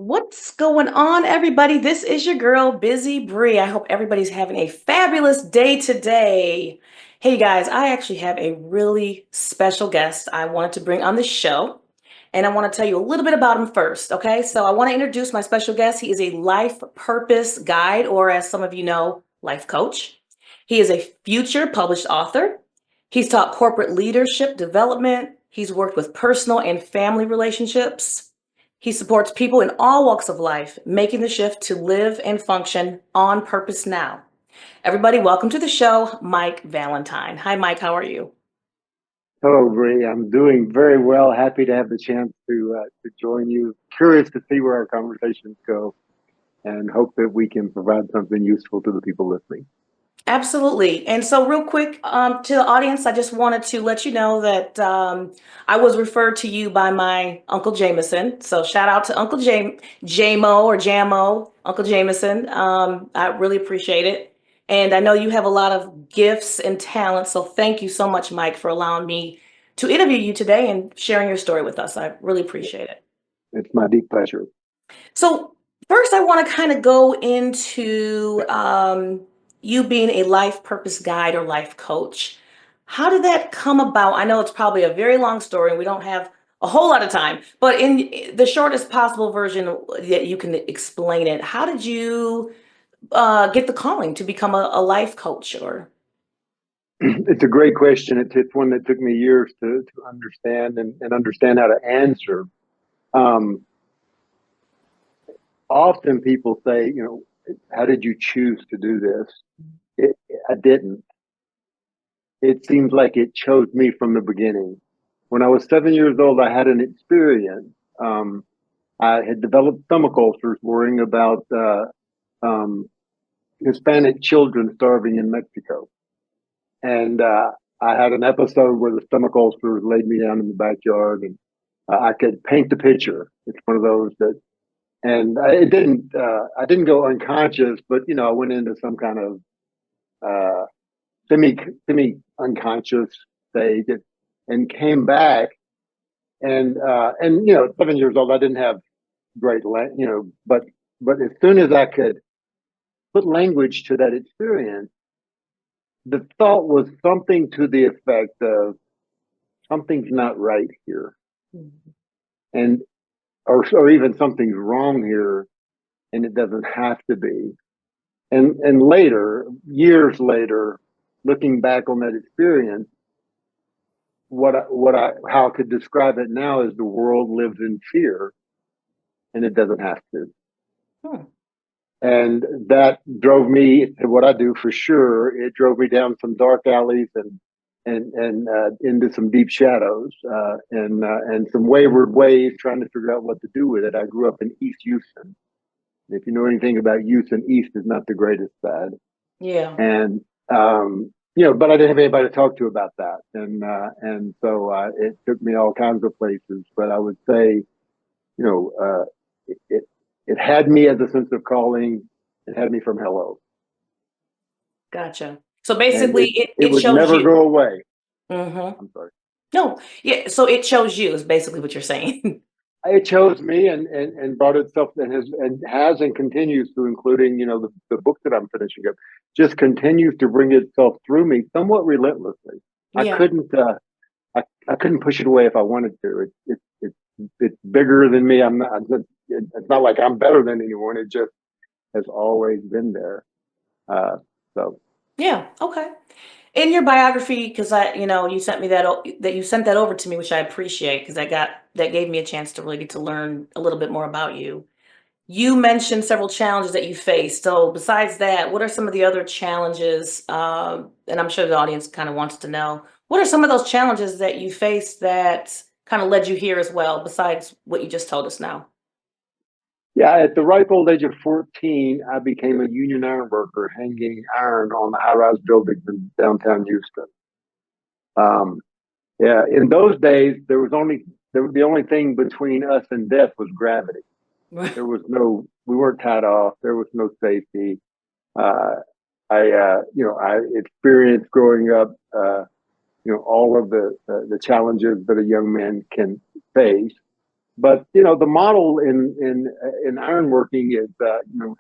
What's going on, everybody? This is your girl, Busy Bree. I hope everybody's having a fabulous day today. Hey, guys, I actually have a really special guest I wanted to bring on the show, and I want to tell you a little bit about him first, okay? So, I want to introduce my special guest. He is a life purpose guide, or as some of you know, life coach. He is a future published author. He's taught corporate leadership development, he's worked with personal and family relationships. He supports people in all walks of life, making the shift to live and function on purpose now. Everybody, welcome to the show, Mike Valentine. Hi, Mike. How are you? Hello, Bree. I'm doing very well. Happy to have the chance to join you. Curious to see where our conversations go, and hope that we can provide something useful to the people listening. Absolutely. And so, real quick to the audience, I just wanted to let you know that I was referred to you by my Uncle Jameson. So, shout out to Uncle Jamo or Jamo, Uncle Jameson. I really appreciate it. And I know you have a lot of gifts and talents. So, thank you so much, Mike, for allowing me to interview you today and sharing your story with us. I really appreciate it. It's my deep pleasure. So, first, I want to kind of go into you being a life purpose guide or life coach. How did that come about? I know it's probably a very long story and we don't have a whole lot of time, but in the shortest possible version that you can explain it, how did you get the calling to become a life coach? Or It's a great question. It's one that took me years to understand and understand how to answer. Um, Often people say, how did you choose to do this? I didn't. It seems like it chose me from the beginning. When I was 7 years old, I had an experience. Um, I had developed stomach ulcers, worrying about um, Hispanic children starving in Mexico. And I had an episode where the stomach ulcers laid me down in the backyard, and I could paint the picture. It's one of those that, and it didn't. I didn't go unconscious, but I went into some kind of uh, semi unconscious state, and came back. And 7 years old, I didn't have great, but as soon as I could put language to that experience, the thought was something to the effect of something's not right here, and or even something's wrong here, and it doesn't have to be. And later, years later, looking back on that experience, how I could describe it now is the world lives in fear, and it doesn't have to. hmm, And that drove me to what I do for sure. It drove me down some dark alleys and into some deep shadows, and some wayward ways, trying to figure out what to do with it. I grew up in East Houston. If you know anything about Houston, East is not the greatest side, yeah. and but I didn't have anybody to talk to about that, and so it took me all kinds of places. But I would say, you know, it it had me as a sense of calling. It had me from hello, Gotcha. So and basically, it it would shows never you. go away. Hmm. I'm sorry. No, yeah. So it chose you is basically what you're saying. It chose me, and brought itself, and continues to, including the book that I'm finishing up, just continues to bring itself through me somewhat relentlessly. I Yeah. couldn't uh, I couldn't push it away if I wanted to. It's bigger than me. It's not like I'm better than anyone. It just has always been there. Uh, so Yeah. Okay. In your biography, because you sent me that you sent that over to me, which I appreciate because that gave me a chance to really get to learn a little bit more about you. You mentioned several challenges that you faced. So besides that, what are some of the other challenges? And I'm sure the audience kind of wants to know, what are some of those challenges that you faced that kind of led you here as well, besides what you just told us now? yeah, at the ripe old age of 14, I became a union iron worker, hanging iron on the high-rise buildings in downtown Houston. Um, yeah, in those days, the only thing between us and death was gravity. There was no, we weren't tied off. There was no safety. Uh, I experienced growing up, all of the challenges that a young man can face. But the model in ironworking is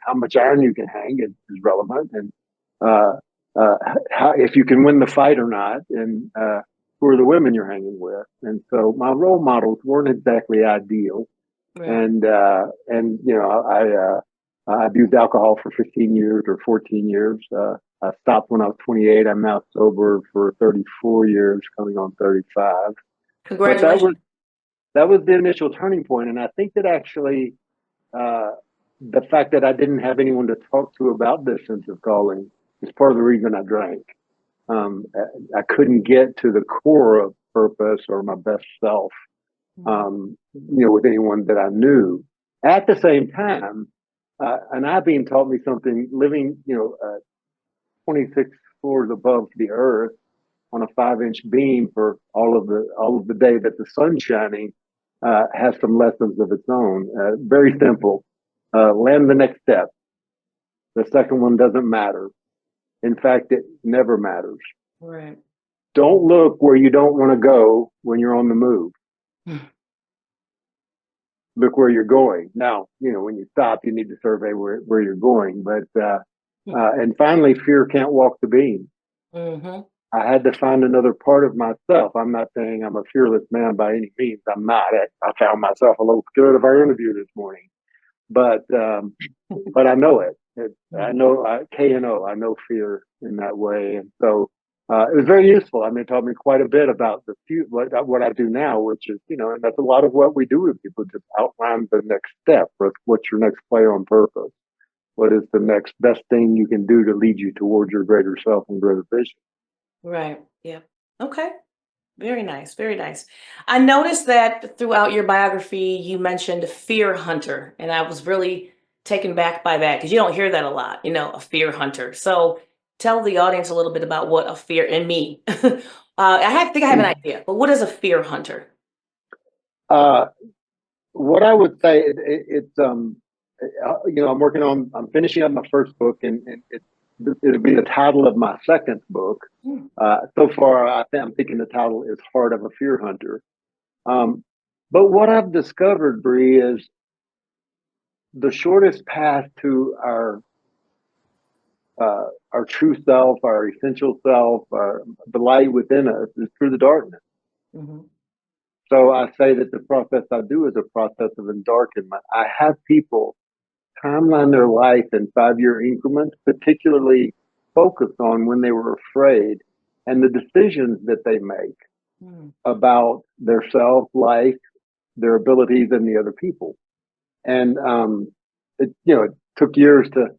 how much iron you can hang is relevant, and uh, how, if you can win the fight or not, and who are the women you're hanging with. And so my role models weren't exactly ideal, Right. and I abused alcohol for 15 years or 14 years. I stopped when I was 28. I'm now sober for 34 years, coming on 35. But Congratulations. that was the initial turning point, and I think that actually uh, the fact that I didn't have anyone to talk to about this sense of calling is part of the reason I drank. I couldn't get to the core of purpose or my best self, with anyone that I knew. At the same time, and IBEAM taught me something. Living, 26 floors above the earth on a 5-inch beam for all of the day that the sun's shining has some lessons of its own. Very simple. Land the next step. The second one doesn't matter. In fact, it never matters. Right. Don't look where you don't want to go when you're on the move. Look where you're going. Now, when you stop, you need to survey where you're going. But and finally, fear can't walk the beam. Mm-hmm. I had to find another part of myself. I'm not saying I'm a fearless man by any means. I'm not. I found myself a little scared of our interview this morning, but I know it. I know KNO. I know fear in that way, and so it was very useful. I mean, it taught me quite a bit about what I do now, which is and that's a lot of what we do with people. Just outline the next step. What's your next play on purpose? What is the next best thing you can do to lead you towards your greater self and greater vision? Right. Yeah. Okay. Very nice. Very nice. I noticed that throughout your biography, you mentioned fear hunter, and I was really taken back by that because you don't hear that a lot, a fear hunter. So tell the audience a little bit about what a fear and me. Think I have an idea, but what is a fear hunter? Uh, what I would say, I'm finishing up my first book, and it'll be the title of my second book. Mm. So far, I'm thinking the title is Heart of a Fear Hunter. Um, but what I've discovered, Bree, is the shortest path to our true self, our essential self, the light within us is through the darkness. Mhm. So I say that the process I do is a process of endarkenment. I have people timeline their life in 5-year increments, particularly focused on when they were afraid and the decisions that they make Mm. about their self, life, their abilities, and the other people. And it took years to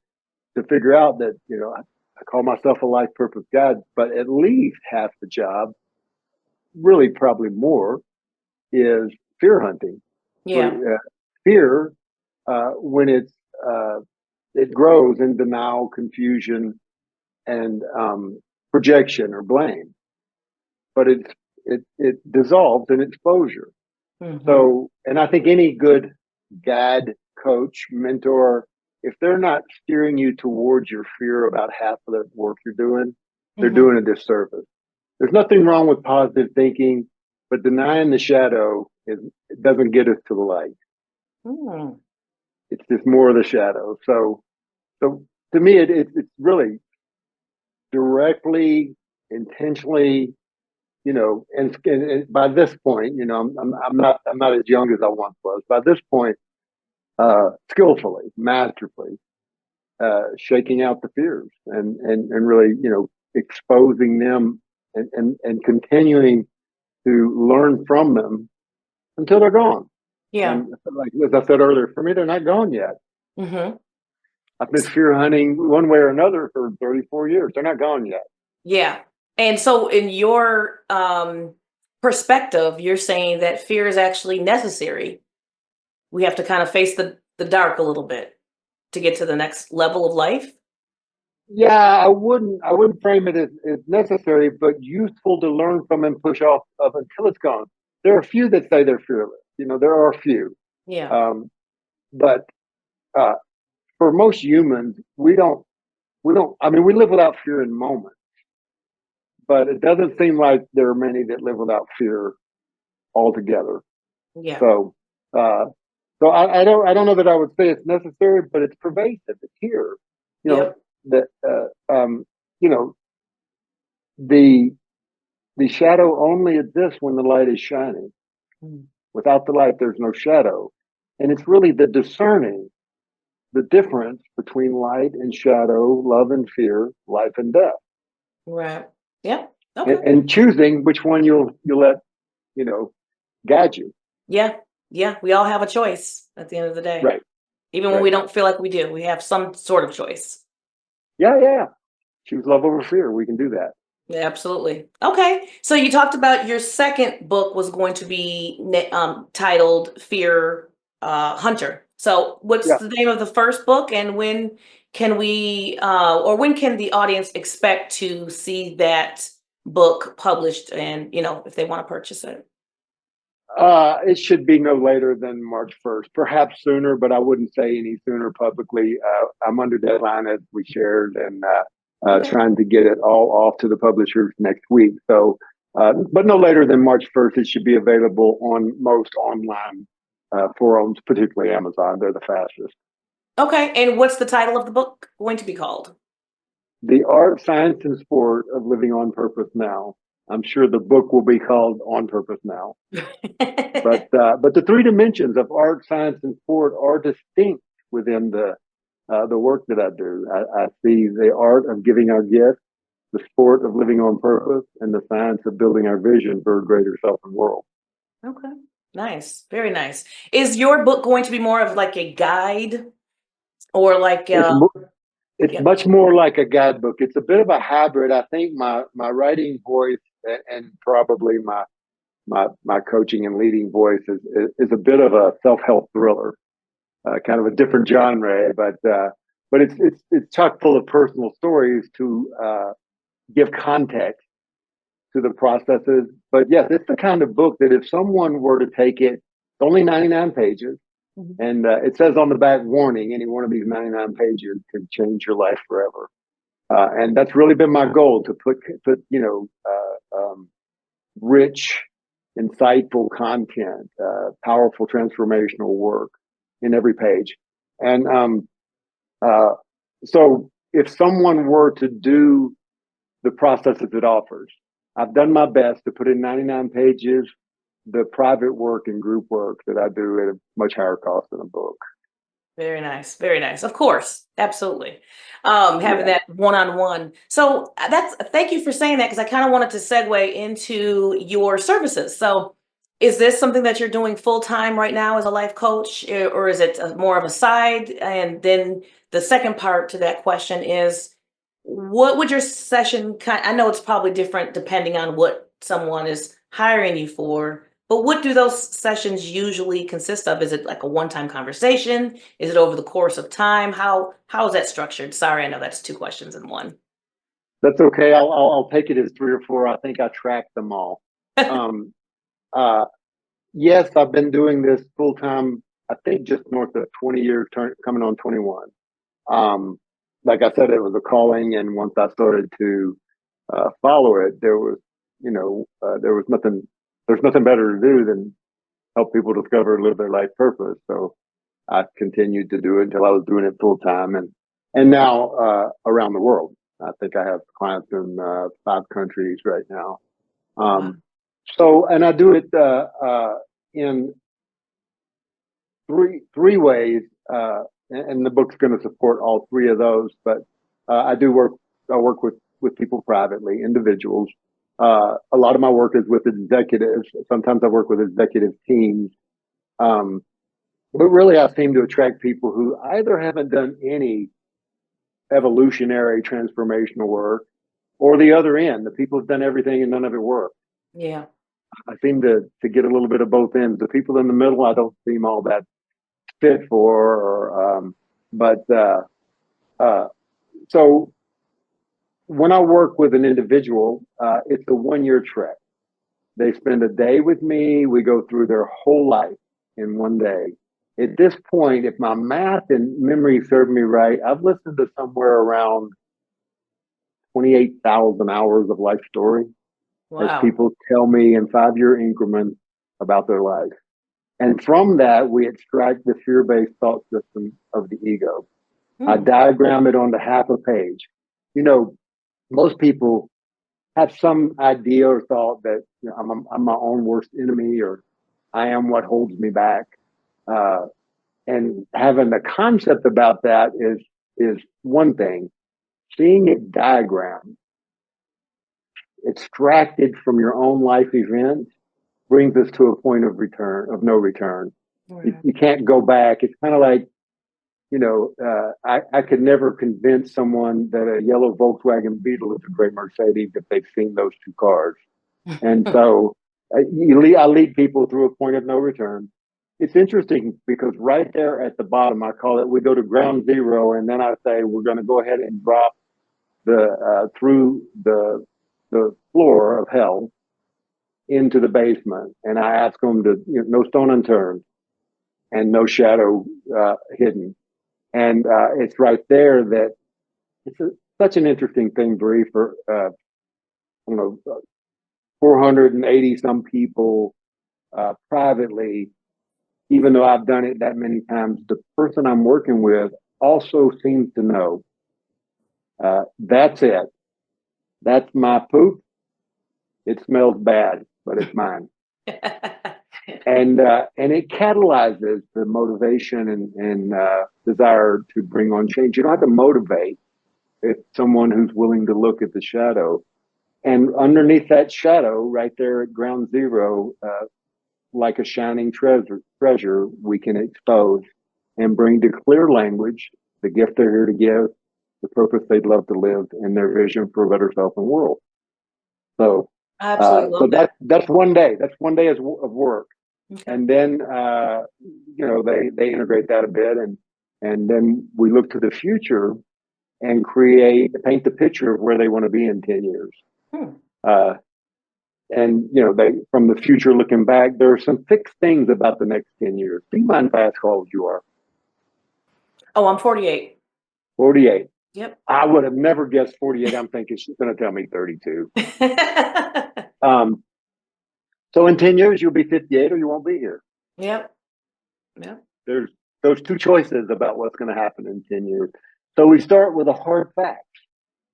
figure out that I call myself a life purpose guide, but at least half the job, really probably more, is fear hunting. Yeah. Fear, when it grows in denial, confusion, and projection or blame, but it dissolves in exposure. Hmm. So, and I think any good guide, coach, mentor, if they're not steering you towards your fear about half of the work you're doing, they're Hmm. doing a disservice. There's nothing wrong with positive thinking, but denying the shadow it doesn't get us to the light. Mm. It's just more of the shadow. So to me, it's really directly, intentionally, and by this point, I'm not as young as I once was. By this point, skillfully, masterfully, shaking out the fears and really, exposing them and continuing to learn from them until they're gone. Yeah. And like as I said earlier, for me, they're not gone yet. Hmm. I've been fear hunting one way or another for 34 years. They're not gone yet. Yeah. And so in your perspective, you're saying that fear is actually necessary. We have to kind of face the dark a little bit to get to the next level of life. Yeah, I wouldn't frame it as necessary, but useful to learn from and push off of until it's gone. There are a few that say they're fearless. There are a few, Yeah. um, but uh, for most humans, we don't. I mean, we live without fear in moments, but it doesn't seem like there are many that live without fear altogether. Yeah. So. Uh, so I don't know that I would say it's necessary, but it's pervasive. It's here. You know Yep. that you know the the shadow only exists when the light is shining. Mm. Without the light, there's no shadow, and it's really the discerning the difference between light and shadow, love and fear, life and death, Right. Yep. Okay. and choosing which one you'll let you know guide you. Yeah. Yeah. We all have a choice at the end of the day. Right, Even when we right. don't feel like we do, we have some sort of choice. Yeah, yeah, yeah. Choose love over fear. We can do that. Yeah, absolutely. Okay. So you talked about your second book was going to be titled Fear Hunter. So what's Yeah. the name of the first book, and when can we or when can the audience expect to see that book published, and if they want to purchase it? It should be no later than March 1st, perhaps sooner, but I wouldn't say any sooner publicly. I'm under deadline, as we shared, and Okay. trying to get it all off to the publishers next week. So, but no later than March 1st, it should be available on most online forums, particularly Amazon. They're the fastest. Okay. And what's the title of the book going to be called? The art, science, and sport of living on purpose now. I'm sure the book will be called On Purpose Now. But the three dimensions of art, science, and sport are distinct within the work that I do. I see the art of giving our gift, the sport of living on purpose, and the science of building our vision for a greater self and world. Okay. Nice. Very nice. Is your book going to be more of like a guide, or like It's it's yeah. much more like a guidebook. It's a bit of a hybrid. I think my writing voice and probably my coaching and leading voice is a bit of a self help thriller, kind of a different genre, but it's chock full of personal stories to give context to the processes. But yes, it's the kind of book that if someone were to take it, it's only 99 pages, Mhm. and it says on the back, warning: any one of these 99 pages can change your life forever. And that's really been my goal to put rich, insightful content, powerful transformational work in every page. And uh, so if someone were to do the processes it offers, I've done my best to put in 99 pages the private work and group work that I do at a much higher cost than a book. Very nice. Very nice. Of course. Absolutely. Having Yeah. that one-on-one. So that's thank you for saying that, because I kind of wanted to segue into your services. So is this something that you're doing full time right now as a life coach, or is it more of a side? And then the second part to that question is, what would your session kind, I know it's probably different depending on what someone is hiring you for, but what do those sessions usually consist of? Is it like a one-time conversation? Is it over the course of time? How is that structured? Sorry, I know that's two questions in one. That's okay. I'll take it as three or four. I think I tracked them all. Um, uh, yes, I've been doing this full time. I think just north of 20 years, coming on 21. Um, like I said, it was a calling, and once I started to follow it, there was, there was nothing. There's nothing better to do than help people discover and live their life purpose. So I continued to do it until I was doing it full time, and now around the world. I think I have clients in 5 countries right now. Wow. Um, so, and I do it in three ways, and the book's going to support all three of those. But I do work. I work with people privately, individuals. A lot of my work is with executives. Sometimes I work with executive teams. Um, but really, I seem to attract people who either haven't done any evolutionary transformational work, or the other end, the people who've done everything and none of it worked. Yeah. I seem to get a little bit of both ends. The people in the middle, I don't seem all that fit for, but uh, so when I work with an individual, it's a 1 year trek. They spend a day with me. We go through their whole life in one day. At this point, if my math and memory serve me right, I've listened to somewhere around 28,000 hours of life story as Wow. people tell me in 5 year increments about their life. And from that, we extract the fear based thought system of the ego. I Hmm. diagram it onto half a page. You know, most people have some idea or thought that I'm my own worst enemy, or I am what holds me back. Uh, and having the concept about that is one thing. Seeing it diagrammed, extracted from your own life events, brings us to a point of no return. Right. You can't go back. It's kind of like, I could never convince someone that a yellow Volkswagen Beetle is a great Mercedes if they've seen those two cars. And so I lead people through a point of no return. It's interesting because right there at the bottom, I call it, we go to ground zero, and then I say we're going to go ahead and drop through the floor of hell into the basement, and I ask them to, no stone unturned and no shadow hidden. And it's right there that such an interesting thing, Bree, for I don't know, 480 some people privately. Even though I've done it that many times, the person I'm working with also seems to know that's it. That's my poop. It smells bad, but it's mine. And it catalyzes the motivation and desire to bring on change. You don't have to motivate. It's someone who's willing to look at the shadow. And underneath that shadow, right there at ground zero, like a shining treasure, we can expose and bring to clear language the gift they're here to give, the purpose they'd love to live, and their vision for a better self and world. So, I absolutely so love that. that's one day. That's one day of work, Okay. and then they integrate that a bit, and then we look to the future and paint the picture of where they want to be in 10 years. Hmm. Uh, and they from the future looking back, there are some fixed things about the next 10 years. Do you mind if I ask how old you are? Oh, I'm 48. 48. Yep. I would have never guessed 48. I'm thinking she's going to tell me 32. Um, so in 10 years, you'll be 58 or you won't be here. Yep. Yep. There's those two choices about what's going to happen in 10 years. So we start with a hard fact.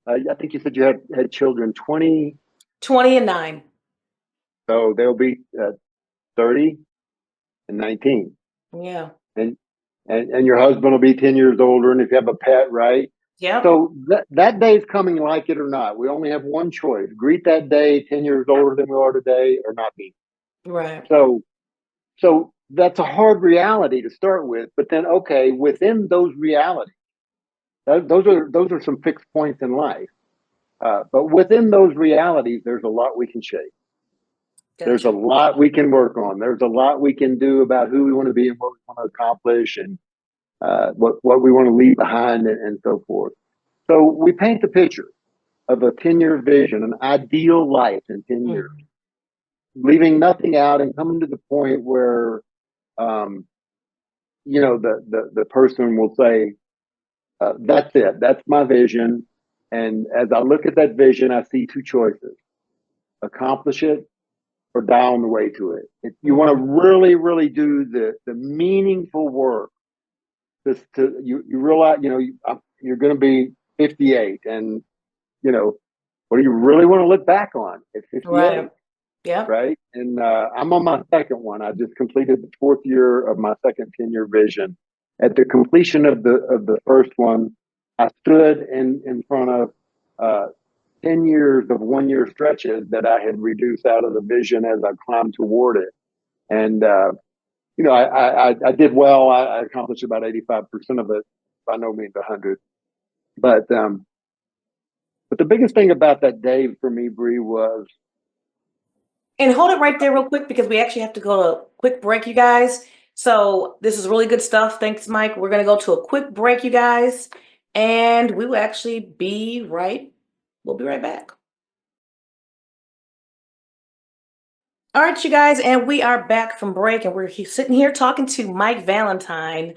I think you said you had children 20, 20 and 9. so they'll be 30 and 19. Yeah. And, and your husband will be 10 years older. And if you have a pet, right? Yep. So that day is coming, like it or not. We only have one choice: greet that day 10 years older than we are today, or not be. Right. So, so that's a hard reality to start with. But then, okay, within those realities, those are some fixed points in life. But within those realities, there's a lot we can shape. There's a Gotcha. lot we can work on. There's a lot we can do about who we want to be and what we want to accomplish, and what we want to leave behind, and so forth. So we paint the picture of a 10-year vision, an ideal life in 10 years, Mhm. leaving nothing out and coming to the point where, um, the person will say, that's it. That's my vision. And as I look at that vision, I see two choices: accomplish it or die on the way to it. If you want to Mhm. really, really do the meaningful work, you realize, you're going to be 58, and what do you really want to look back on at 58? Right. Yep. Right? And I'm on my second one. I just completed the fourth year of my second 10-year vision. At the completion of the first one, I stood in front of 10 years of 1 year stretches that I had reduced out of the vision as I climbed toward it. And I did well. I accomplished about 85% of it. By no means 100, but the biggest thing about that day for me, Bree, was And hold it right there real quick because we actually have to go to a quick break, you guys. So this is really good stuff. Thanks, Mike. We're going to go to a quick break, you guys, and we will actually we'll be right back. All right, you guys, and we are back from break, and we're sitting here talking to Mike Valentine,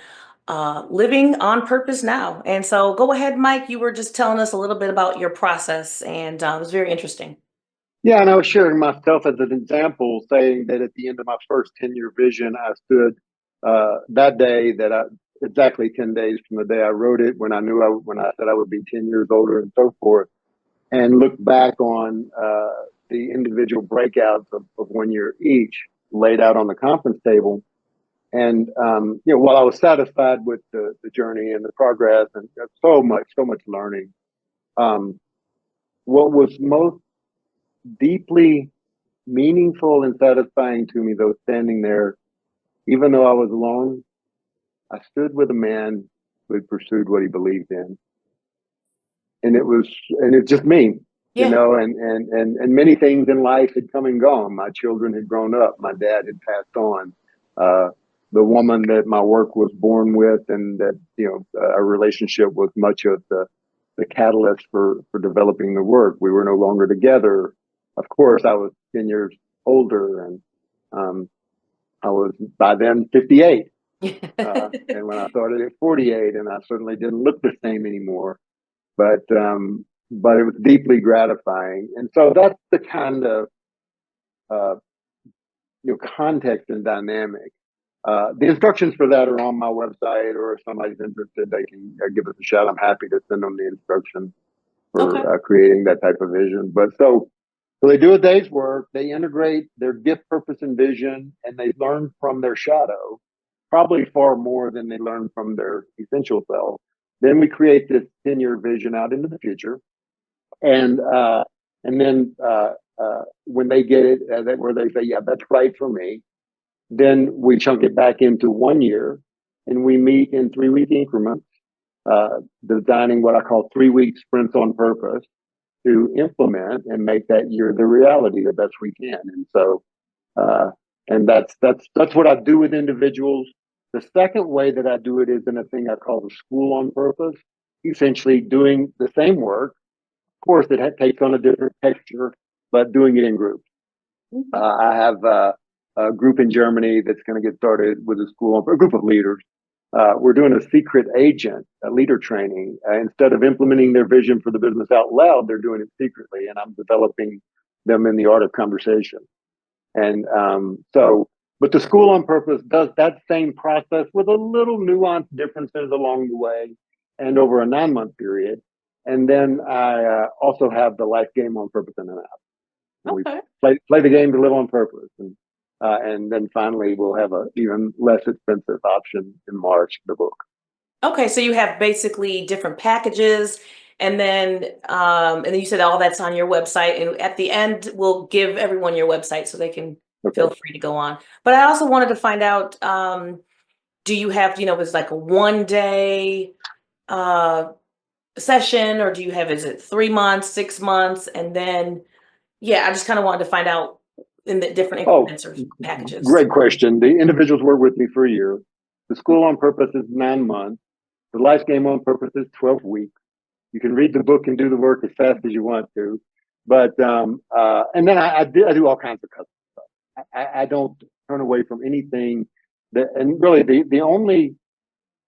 living on purpose now. And so go ahead, Mike. You were just telling us a little bit about your process, and it was very interesting. Yeah, and I was sharing myself as an example, saying that at the end of my first 10-year vision, I stood that day that I exactly 10 days from the day I wrote it, when I knew when I said I would be 10 years older and so forth, and look back on the individual breakouts of 1 year each laid out on the conference table. And while I was satisfied with the journey and the progress and so much learning, um, what was most deeply meaningful and satisfying to me, though, standing there, even though I was alone, I stood with a man who had pursued what he believed in, and it's just me, Yeah. and many things in life had come and gone. My children had grown up. My dad had passed on. Uh, the woman that my work was born with, and that our relationship was much of the catalyst for developing the work. We were no longer together. Of course, I was 10 years older, and um, I was by then 58. And when I started at 48, and I certainly didn't look the same anymore, but it was deeply gratifying. And so that's the kind of uh, context and dynamic. The instructions for that are on my website, or if somebody's interested, they can give us a shout. I'm happy to send them the instructions Okay. for creating that type of vision. But so they do a day's work, they integrate their gift, purpose, and vision, and they learn from their shadow, probably far more than they learn from their essential self. Then we create this 10-year vision out into the future, and then when they get it, where they say, "Yeah, that's right for me," then we chunk it back into 1 year, and we meet in 3-week increments, designing what I call 3-week sprints on purpose to implement and make that year the reality the best we can. And so, uh, and that's what I do with individuals. The second way that I do it is in a thing I call the school on purpose, essentially doing the same work. Of course, it takes on a different texture, but doing it in groups. I have a group in Germany that's going to get started with a group of leaders. We're doing a secret agent, a leader training. Instead of implementing their vision for the business out loud, they're doing it secretly, and I'm developing them in the art of conversation. And but the school on purpose does that same process with a little nuanced differences along the way, and over a 9-month period. And then I also have the life game on purpose in and out. We Okay. play the game to live on purpose, and then finally we'll have a even less expensive option in March. The book. Okay, so you have basically different packages, and then you said all that's on your website, and at the end we'll give everyone your website so they can feel Okay. free to go on. But I also wanted to find out, do you have, it's like a 1 day uh session, or do you have, is it 3 months, 6 months, and then yeah, I just kind of wanted to find out in the different Oh, increments or packages. great question. The individuals work with me for a year. The school on purpose is 9 months. The life game on purpose is 12 weeks. You can read the book and do the work as fast as you want to, but and then I do all kinds of custom stuff. I don't turn away from anything that, and really the only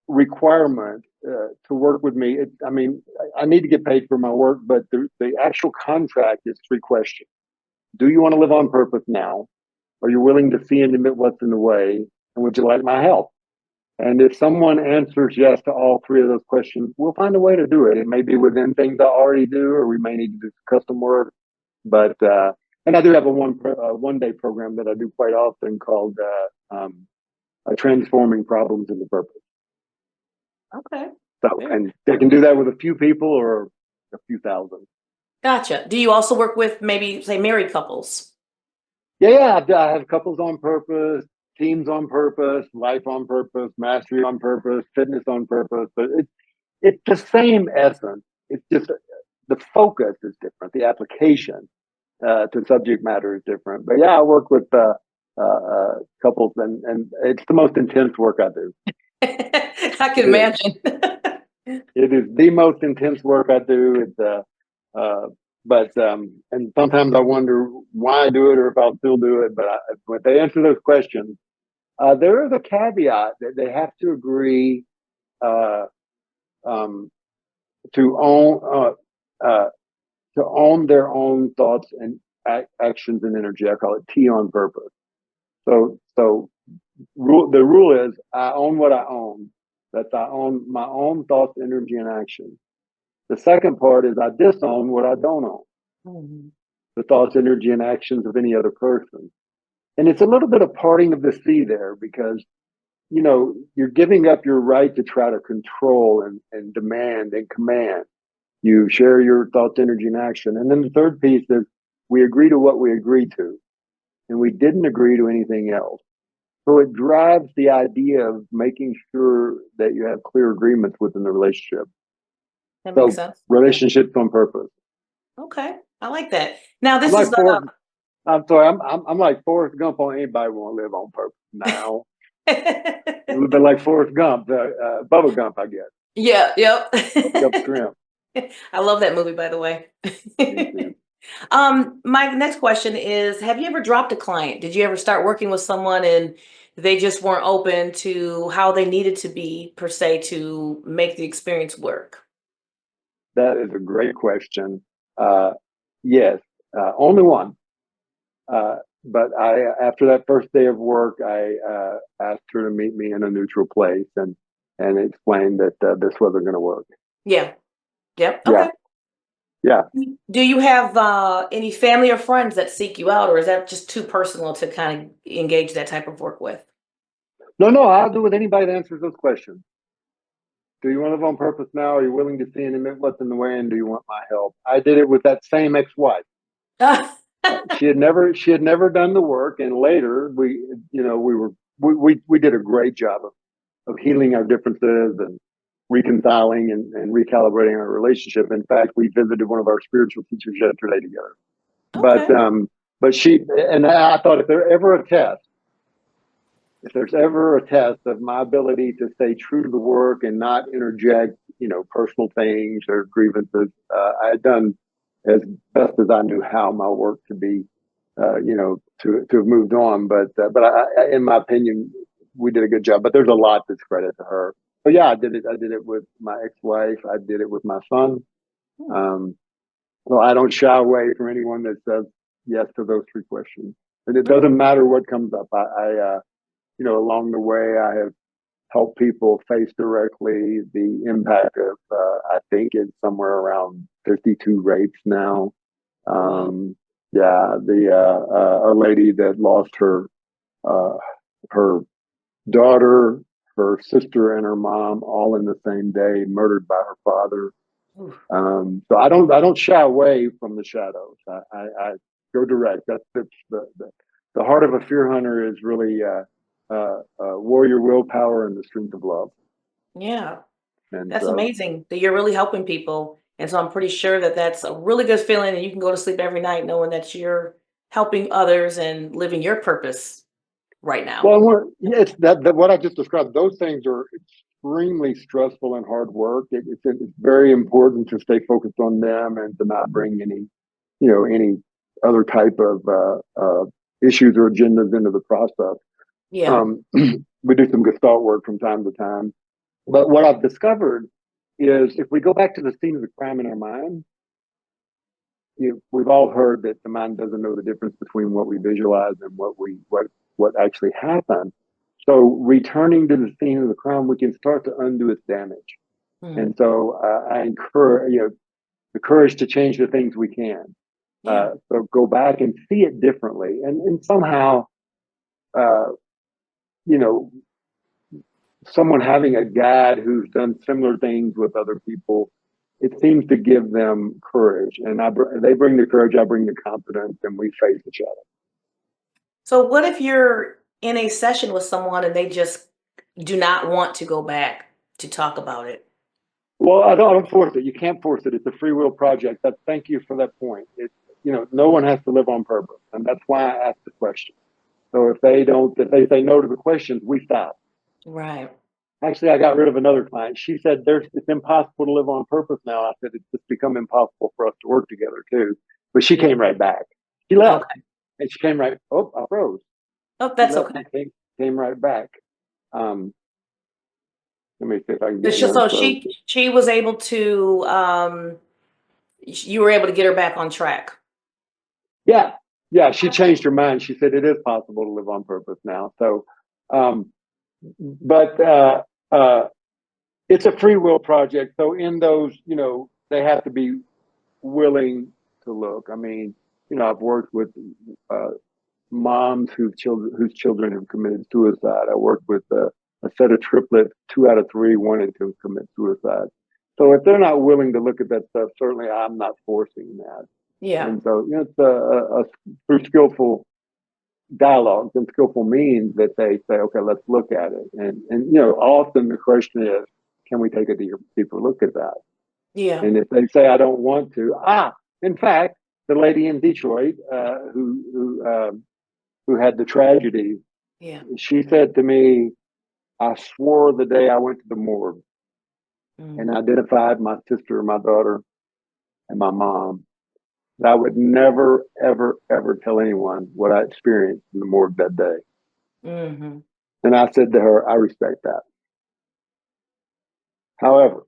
requirement to work with me. I mean, I need to get paid for my work, but the actual contract is 3 questions. Do you want to live on purpose now? Are you willing to see and admit what's in the way? And would you like my help? And if someone answers yes to all three of those questions, we'll find a way to do it. It may be within things I already do, or we may need to do custom work. But and I do have a 1 day program that I do quite often called transforming problems into purpose. Okay. So, Very and they can do that with a few people or a few thousand. Gotcha. Do you also work with maybe, say, married couples? Yeah, I have couples on purpose, teams on purpose, life on purpose, mastery on purpose, fitness on purpose. But it's the same essence. It's just the focus is different. The application to subject matter is different. But yeah, I work with couples, and it's the most intense work I do. I can It is. imagine. It is the most intense work I do. It's uh, but and sometimes I wonder why I do it or if I'll still do it. But when they answer those questions, there is a caveat that they have to agree uh, um, to own uh, to own their own thoughts actions and energy. I call it T on purpose. So the rule is I own what I own. That's I own my own thoughts, energy, and action. The second part is I disown what I don't own. Mhm. The thoughts, energy, and actions of any other person. And it's a little bit of parting of the sea there because you're giving up your right to try to control and demand and command. You share your thoughts, energy, and action. And then the third piece is we agree to what we agree to, and we didn't agree to anything else. So it drives the idea of making sure that you have clear agreements within the relationship. That makes So sense. Yeah. relationships on purpose. Okay. I like that. Now, I'm this is like the Forrest. I'm sorry. I'm like Forrest Gump on anybody want to live on purpose now. A little bit like Forrest Gump, Bubba Gump, I guess. Yeah, yep. Bubba Gump Shrimp. I love that movie, by the way. Me too. My next question is, have you ever dropped a client? Did you ever start working with someone and they just weren't open to how they needed to be, per se, to make the experience work? That is a great question. Uh, yes, only one. But after that first day of work, I asked her to meet me in a neutral place and explained that this wasn't going to work. Yeah. Yep. Yeah, Okay. yeah. Do you have any family or friends that seek you out, or is that just too personal to kind of engage that type of work with? No, no. I'll do with anybody that answers those questions. Do you want to live on purpose now? Are you willing to see and admit what's in the way? And do you want my help? I did it with that same ex-wife. She had never done the work, and later we did a great job of healing our differences and reconciling and recalibrating our relationship. In fact, we visited one of our spiritual teachers yesterday together. But Okay. but she and I thought if there's ever a test of my ability to stay true to the work and not interject, personal things or grievances, I had done as best as I knew how my work to be, to have moved on. But in my opinion, we did a good job. But there's a lot that's credit to her. But yeah, I did it. I did it with my ex-wife. I did it with my son. Hmm. Um, well, I don't shy away from anyone that says yes to those three questions, and it Okay. doesn't matter what comes up. Along the way, I have helped people face directly the impact of, I think it's somewhere around 52 rapes now. Oh, wow. Um, yeah, a lady that lost uh, her daughter, her sister, and her mom all in the same day, murdered by her father. Oof. So I don't shy away from the shadows. I go direct. That's the heart of a fear hunter is really warrior willpower and the strength of love. Yeah. And That's so, amazing that you're really helping people. And so I'm pretty sure that that's a really good feeling and you can go to sleep every night knowing that you're helping others and living your purpose right now. yeah, it's that what I just described. Those things are extremely stressful and hard work. It's very important to stay focused on them and to not bring any other type of issues or agendas into the process. Yeah. Um, we do some gestalt work from time to time. But what I've discovered is if we go back to the scene of the crime in our mind, we've all heard that the mind doesn't know the difference between what we visualize and what actually happened. So returning to the scene of the crime, we can start to undo its damage. Mhm. And so I encourage the courage to change the things we can. Yeah. So go back and see it differently, and somehow, uh, you know, someone having a guide who's done similar things with other people, it seems to give them courage. And they bring the courage, I bring the confidence, and we face each other. So what if you're in a session with someone and they just do not want to go back to talk about it? Well, I don't force it. You can't force it. It's a free will project. Thank you for that point. No one has to live on purpose, and that's why I asked the question. So if they say no to the questions, we stop. Right. Actually, I got rid of another client. She said, it's impossible to live on purpose now. I said, it's just become impossible for us to work together too. But she Yeah. came right back. She left Okay. and she came right, oh, I froze. Oh, She that's left okay. and came right back. Um, Let me see if I can So get she you so unfroze. she was able to you were able to get her back on track. Yeah, yeah. She changed her mind. She said it is possible to live on purpose now. So, um, but it's a free will project. So in those, they have to be willing to look. I mean, I've worked with uh, moms whose children have committed suicide. I worked with a set of triplets, 2 out of 3 wanted to commit suicide. So if they're not willing to look at that stuff, certainly I'm not forcing that. Yeah. And so it's through skillful dialogues and skillful means that they say, okay, let's look at it. And often the question is, can we take a deeper look at that? Yeah. And if they say, I don't want to, in fact, the lady in Detroit who had the tragedy, Yeah. she said to me, I swore the day I went to the morgue and Mm. identified my sister, my daughter, and my mom that I would never, ever, ever tell anyone what I experienced in the morgue that day. Hmm. And I said to her, I respect that. However,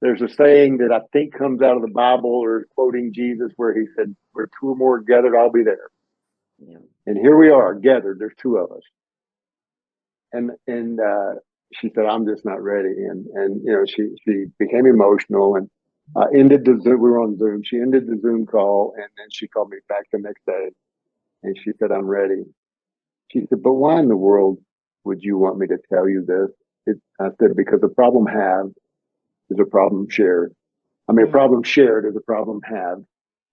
there's a saying that I think comes out of the Bible or quoting Jesus where he said, where 2 or more gathered, I'll be there. Yeah. And here we are gathered. There's 2 of us. And she said, I'm just not ready. And she became emotional and ended the Zoom. We were on Zoom. She ended the Zoom call and then she called me back the next day and she said, I'm ready. She said, but why in the world would you want me to tell you this? I said, because a problem halved is a problem shared. I mean, a Mm. problem shared is a problem halved.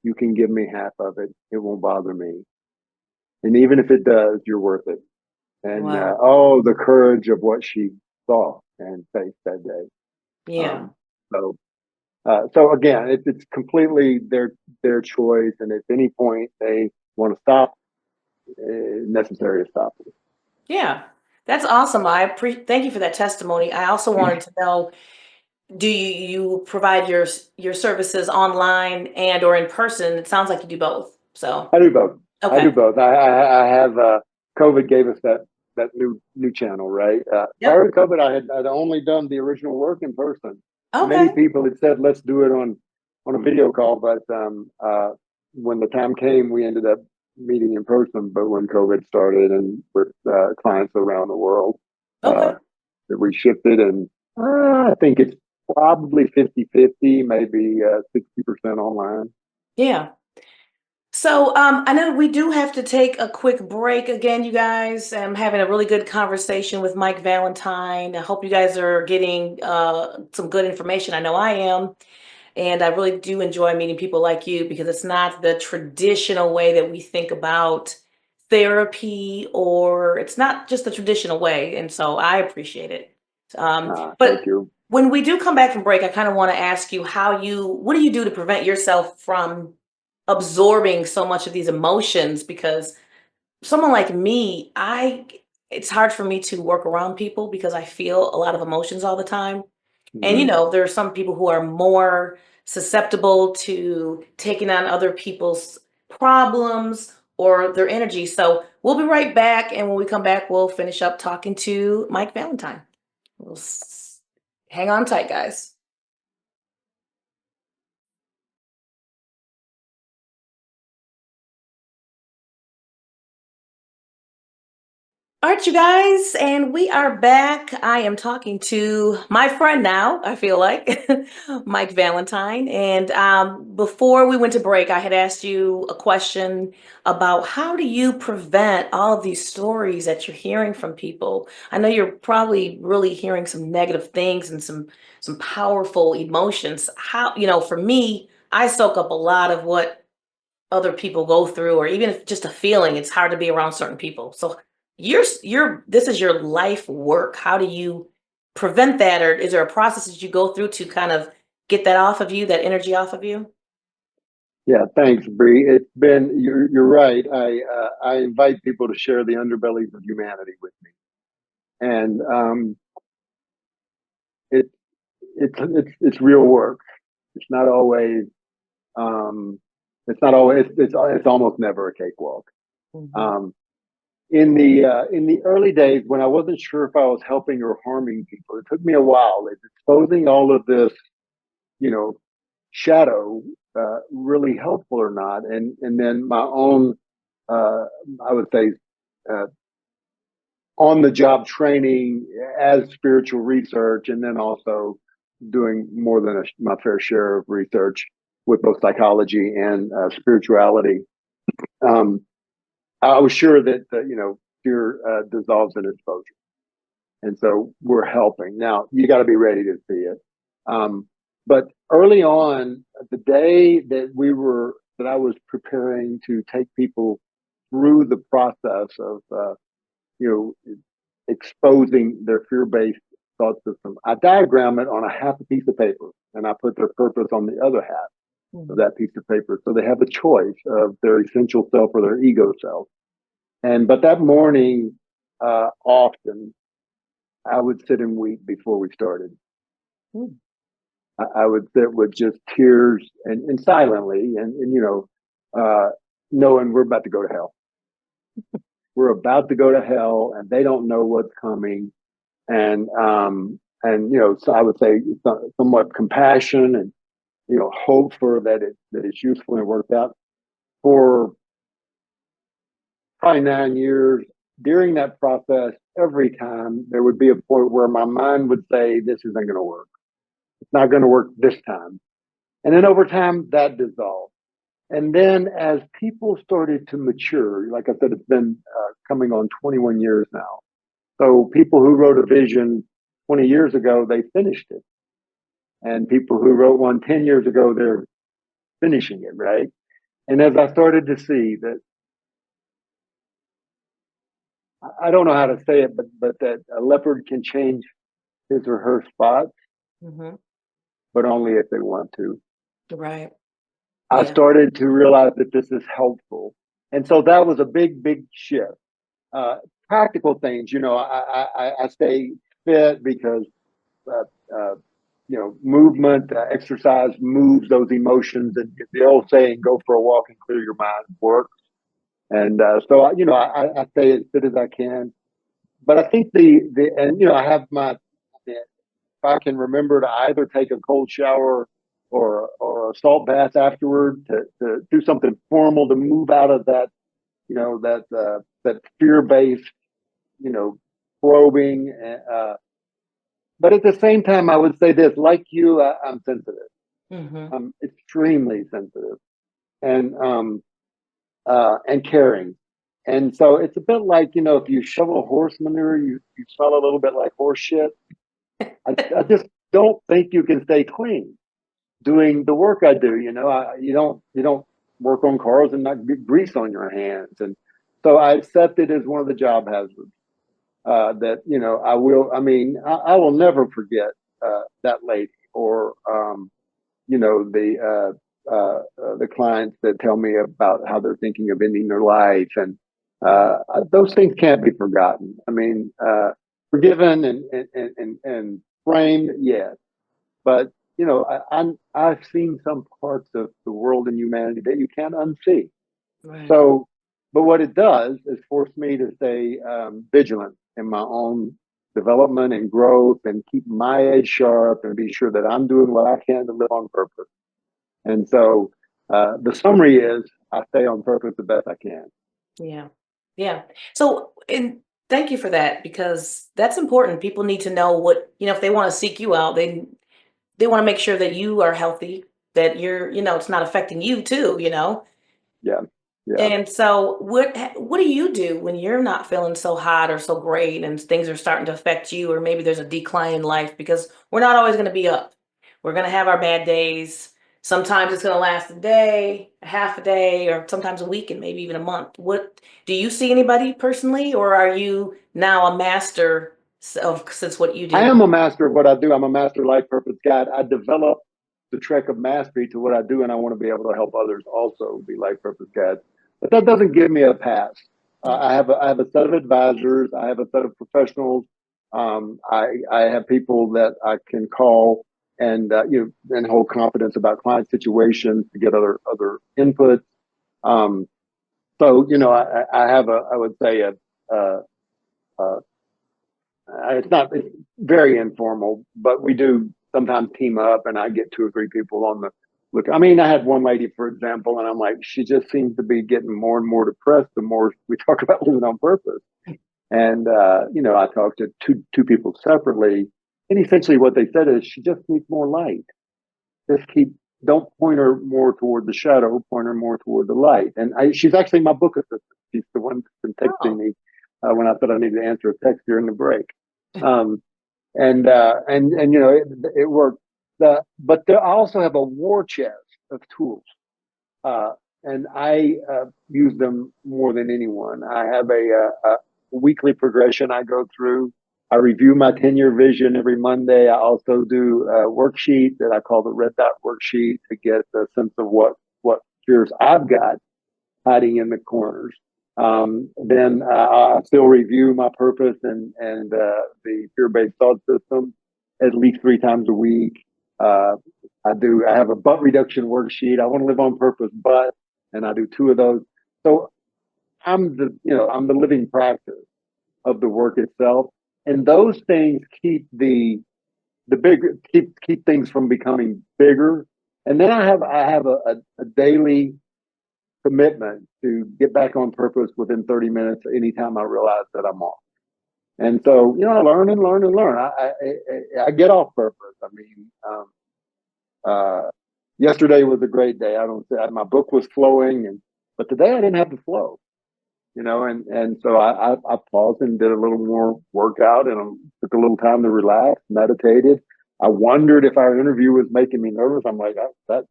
You can give me half of it. It won't bother me. And even if it does, you're worth it. And Wow. the courage of what she saw and faced that day. Yeah. Um, so again, it's completely their choice. And at any point they want to stop, necessary to stop. Yeah. That's awesome. Thank you for that testimony. I also wanted to know, do you provide your services online and or in person? It sounds like you do both. So, I do both. I okay. do both. I have COVID gave us that new channel, right? Yep. Prior to COVID, I'd only done the original work in person. Many Okay. people had said, "Let's do it on a video call," but when the time came, we ended up meeting in person. But when COVID started, and with clients around the world, uh, Okay. we shifted, and I think it's probably 50-50, maybe 60% online. Yeah. So, I know we do have to take a quick break again, you guys. I'm having a really good conversation with Mike Valentine. I hope you guys are getting some good information. I know I am. And I really do enjoy meeting people like you because it's not the traditional way that we think about therapy, or it's not just the traditional way. And so I appreciate it. Thank But you. when we do come back from break, I kind of want to ask you what do you do to prevent yourself from absorbing so much of these emotions? Because someone like me, it's hard for me to work around people because I feel a lot of emotions all the time. And Mhm. there are some people who are more susceptible to taking on other people's problems or their energy. So we'll be right back. And when we come back, we'll finish up talking to Mike Valentine. Hang on tight, guys. All right, you guys, and we are back. I am talking to my friend now, I feel like, Mike Valentine. And before we went to break, I had asked you a question about how do you prevent all of these stories that you're hearing from people? I know you're probably really hearing some negative things and some powerful emotions. For me, I soak up a lot of what other people go through, or even if just a feeling, it's hard to be around certain people. So this is your life work. How do you prevent that, or is there a process that you go through to kind of get that off of you, that energy off of you? Yeah, thanks, Bree. You're right. I invite people to share the underbellies of humanity with me, and it it's real work. It's not always um, it's almost never a cakewalk. Mhm. Um, in the early days when I wasn't sure if I was helping or harming people, it took me a while. It's exposing all of this, you know, shadow really helpful or not. And then my own, uh, I would say, uh, on the job training as spiritual research, and then also doing more than my fair share of research with both psychology and spirituality. Um, I was sure that fear dissolves in exposure, and so we're helping. Now you got to be ready to see it. But early on, the day that I was preparing to take people through the process of you know exposing their fear-based thought system, I diagram it on a half a piece of paper, and I put their purpose on the other half of Mhm. that piece of paper, so they have a choice of their essential self or their ego self. And but that morning, often I would sit and weep before we started. Mm. I would sit with just tears and silently, and knowing we're about to go to hell. We're about to go to hell, and they don't know what's coming. And so I would say somewhat compassion and hope for that it's useful and worked out for probably 9 years. During that process, every time there would be a point where my mind would say, "This isn't going to work. It's not going to work this time." And then over time, that dissolved. And then as people started to mature, like I said, it's been coming on 21 years now. So people who wrote a vision 20 years ago, they finished it. And people who wrote one 10 years ago, they're finishing it, right? And as I started to see that, I don't know how to say it, but that a leopard can change his or her spots, Mhm. but only if they want to. Right. I Yeah. started to realize that this is helpful. And so that was a big, big shift. Uh, Practical things, I stay fit because, uh, uh, movement, exercise moves those emotions. And the old saying, go for a walk and clear your mind works. And I stay as fit as I can. But I think I have if I can remember to either take a cold shower or a salt bath afterward to do something formal to move out of that, that fear based, you know, probing. But at the same time, I would say this: like you, I'm sensitive. Mhm. I'm extremely sensitive and caring. And so it's a bit like, if you shovel horse manure, you smell a little bit like horse shit. I just don't think you can stay clean doing the work I do. You don't work on cars and not get grease on your hands. And so I accept it as one of the job hazards. That I will never forget that lady or the clients that tell me about how they're thinking of ending their life, and those things can't be forgotten. I mean, forgiven and framed, yes, but I've seen some parts of the world and humanity that you can't unsee. Right. So, but what it does is force me to stay vigilant in my own development and growth, and keep my edge sharp, and be sure that I'm doing what I can to live on purpose. And so, the summary is, I stay on purpose the best I can. Yeah. Yeah. So, and thank you for that because that's important. People need to know what, if they want to seek you out, they want to make sure that you are healthy, that it's not affecting you too. Yeah, yeah. And so what do you do when you're not feeling so hot or so great and things are starting to affect you, or maybe there's a decline in life because we're not always going to be up. We're going to have our bad days. Sometimes it's going to last a day, a half a day, or sometimes a week and maybe even a month. What do you see anybody personally, or are you now a master of since what you I do? am a master of what I do. I'm a master life purpose guide. I developed the trek of mastery to what I do, and I want to be able to help others also be life purpose guides. But that doesn't give me a pass. I have a set of advisors. I have a set of professionals. I have people that I can call and and hold confidence about client situations to get other input. Um, so I have I would say a, a it's very informal, but we do sometimes team up, and I get two or three people on the look, I mean, I had one lady, for example, and I'm like, she just seems to be getting more and more depressed the more we talk about living on purpose. And I talked to two people separately, and essentially what they said is she just needs more light. Just keep don't point her more toward the shadow, point her more toward the light. And she's actually my book assistant. She's the one that's been texting Oh. me when I thought I needed to answer a text during the break. Um, and it worked. But I also have a war chest of tools, uh, and I use them more than anyone. I have a weekly progression I go through. I review my 10-year vision every Monday. I also do a worksheet that I call the red dot worksheet to get a sense of what fears I've got hiding in the corners. Then I still review my purpose and the fear-based thought system at least 3 times a week. Uh, I have a butt reduction worksheet. I want to live on purpose, but and I do 2 of those. So I'm the living practice of the work itself, and those things keep the bigger keep things from becoming bigger. And then I have a daily commitment to get back on purpose within 30 minutes anytime I realize that I'm off. And so, I learn and learn and learn. I get off purpose. I mean, uh, yesterday was a great day. I don't say my book was flowing, but today I didn't have the flow, and so I paused and did a little more workout and took a little time to relax, meditated. I wondered if our interview was making me nervous. I'm like, that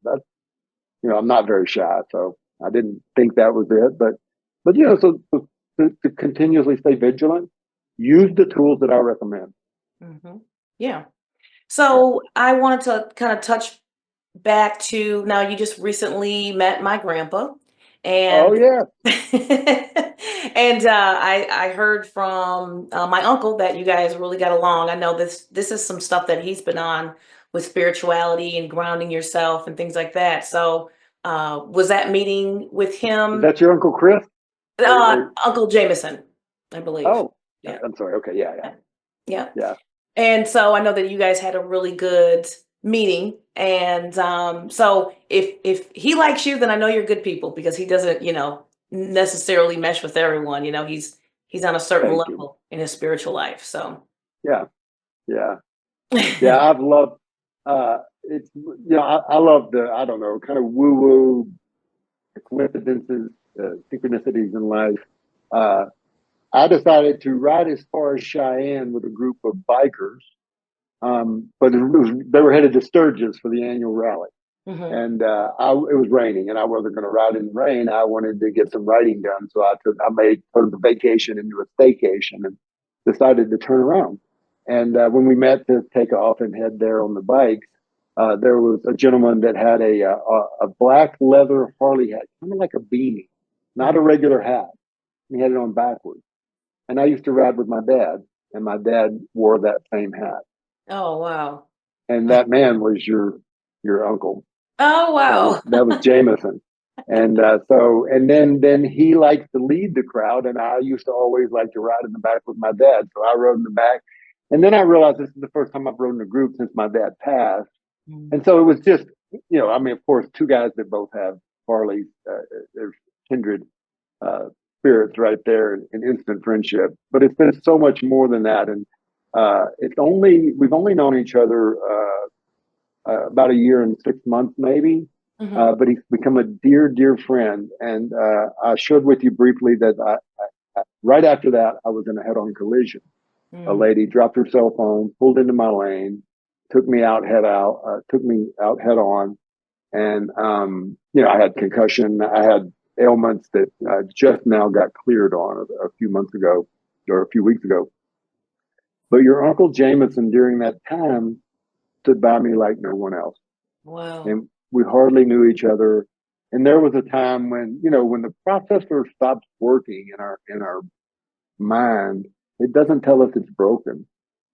I'm not very shy, so I didn't think that was it. But to continuously stay vigilant, use the tools that I recommend. Hmm. Yeah. Yeah. So I wanted to kind of touch back to now you just recently met my grandpa Oh and yeah. and I heard from my uncle that you guys really got along. I know this is some stuff that he's been on with spirituality and grounding yourself and things like that. So was that meeting with Is him, that your Uncle Chris? Or Uncle Jameson, I believe. oh, Yeah. I'm sorry. Okay, yeah, yeah, Yeah. Yeah. yeah. And so I know that you guys had a really good meeting. And so if he likes you, then I know you're good people because he doesn't, necessarily mesh with everyone. He's on a certain Thank you. level in his spiritual life. So Yeah, yeah, yeah. I've loved. It's I love the I don't know kind of woo woo coincidences, synchronicities in life. Uh, I decided to ride as far as Cheyenne with a group of bikers, but they were headed to Sturgis for the annual rally. Mhm. And it was raining, and I wasn't going to ride in the rain. I wanted to get some writing done, so I made sort of a vacation into a staycation and decided to turn around. And when we met to take off and head there on the bikes, there was a gentleman that had a black leather Harley hat, kind of like a beanie, not a Mhm. regular hat. He had it on backwards. And I used to ride with my dad, and my dad wore that same hat. Oh wow. And that man was your uncle. Oh wow. That was Jameson. And then he liked to lead the crowd, and I used to always like to ride in the back with my dad. So I rode in the back, and then I realized this is the first time I've rode in a group since my dad passed, Mhm. and so it was just I mean, of course, two guys that both have Harleys, there's kindred uh, spirits right there in instant friendship. But it's been so much more than that, and we've only known each other about a year and 6 months, maybe. Mhm. But he's become a dear, dear friend. And I shared with you briefly that right after that, I was in a head-on collision. A Mhm. lady dropped her cell phone, pulled into my lane, took me out head on, and I had concussion. I had ailments that I just now got cleared on a few months ago or a few weeks ago. But your uncle Jameson during that time stood by me like no one else, Wow. and we hardly knew each other. And there was a time when when the processor stops working in our mind, it doesn't tell us it's broken.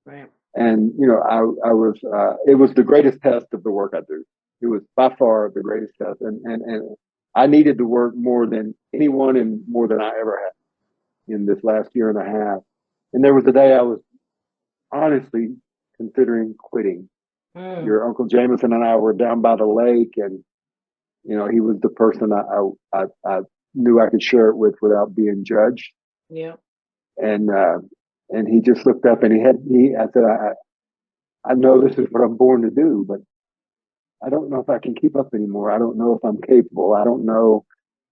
Right. And I was it was the greatest test of the work I do. It was by far the greatest test, and I needed the work more than anyone and more than I ever had in this last year and a half. And there was a day I was honestly considering quitting. Mm. Your Uncle Jameson and I were down by the lake, and he was the person I knew I could share it with without being judged. Yeah. And he just looked up and I said, I know this is what I'm born to do, but I don't know if I can keep up anymore. I don't know if I'm capable. I don't know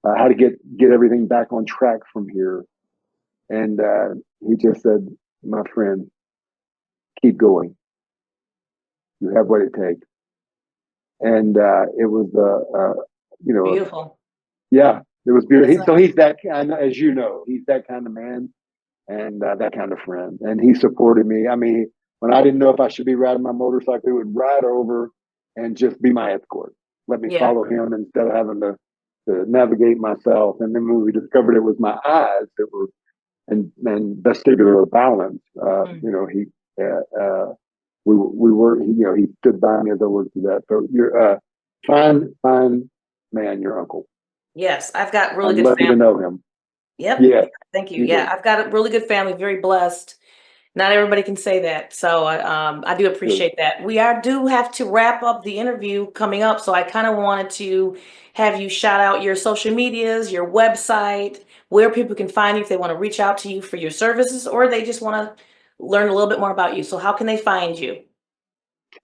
how to get everything back on track from here. And he just said, my friend, keep going. You have what it takes. And it was, you know, Beautiful. yeah, it was beautiful. That's So he's that kind, as you know, he's that kind of man and that kind of friend. And he supported me. I mean, when I didn't know if I should be riding my motorcycle, he would ride over and just be my escort. Let me yeah. follow him instead of having to navigate myself. And then when we discovered it was my eyes that were and vestibular balance, Mm. he we were he stood by me as I worked through that. So you're fine man, your uncle. Yes, I've got really I'm good lucky to family. know him. Yep. Yeah, Yeah, thank you. you Yeah, do. I've got a really good family, very blessed. Not everybody can say that. So I do Good. appreciate that. Do have to wrap up the interview coming up. So I kind of wanted to have you shout out your social medias, your website, where people can find you if they want to reach out to you for your services or they just want to learn a little bit more about you. So how can they find you?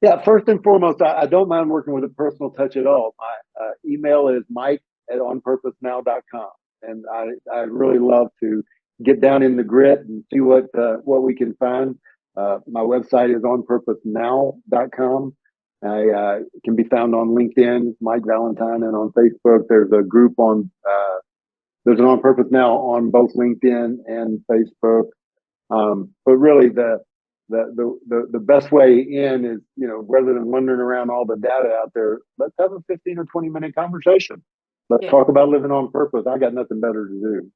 Yeah, first and foremost, I don't mind working with a personal touch at all. My email is mike@onpurposenow.com. And I really love to get down in the grit and see what we can find. My website is onpurposenow.com. I can be found on LinkedIn, Mike Valentine, and on Facebook. There's an On Purpose Now on both LinkedIn and Facebook. But really, the best way in is rather than wandering around all the data out there, let's have a 15 or 20-minute conversation. Let's Yeah. talk about living on purpose. I got nothing better to do.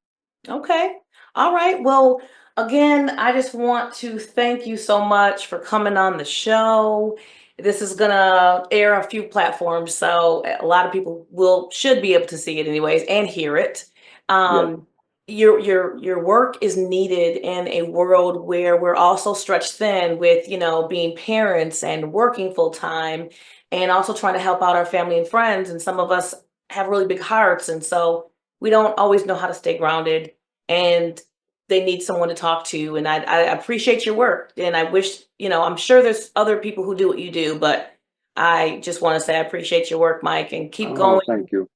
Okay. All right. Well, again, I just want to thank you so much for coming on the show. This is gonna air a few platforms, so a lot of people should be able to see it anyways and hear it. Yes. Um, your work is needed in a world where we're also stretched thin with, being parents and working full time and also trying to help out our family and friends. And some of us have really big hearts, and so we don't always know how to stay grounded and they need someone to talk to. And I appreciate your work. And I wish, I'm sure there's other people who do what you do, but I just want to say I appreciate your work, Mike, and keep Oh, going. thank you.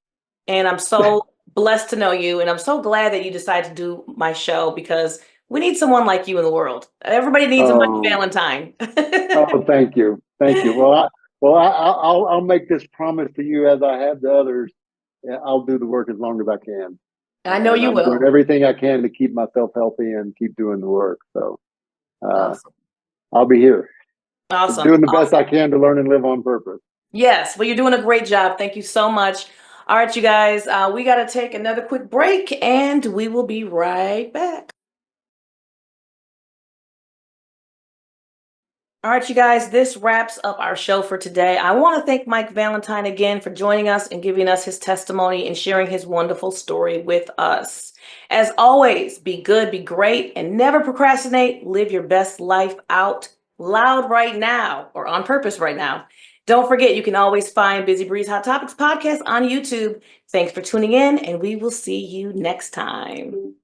And I'm so blessed to know you. And I'm so glad that you decided to do my show because we need someone like you in the world. Everybody needs a Mike Oh, Valentine. oh, thank you. Thank you. I'll make this promise to you as I have to others. Yeah, I'll do the work as long as I can. I know And you I'm doing will. everything I can to keep myself healthy and keep doing the work. So uh, Awesome. I'll be here Awesome. doing the best I Awesome. can to learn and live on purpose. Yes, well, you're doing a great job. Thank you so much. All right, you guys, we got to take another quick break and we will be right back. All right, you guys, this wraps up our show for today. I want to thank Mike Valentine again for joining us and giving us his testimony and sharing his wonderful story with us. As always, be good, be great, and never procrastinate. Live your best life out loud right now or on purpose right now. Don't forget, you can always find Busy Breeze Hot Topics podcast on YouTube. Thanks for tuning in, and we will see you next time.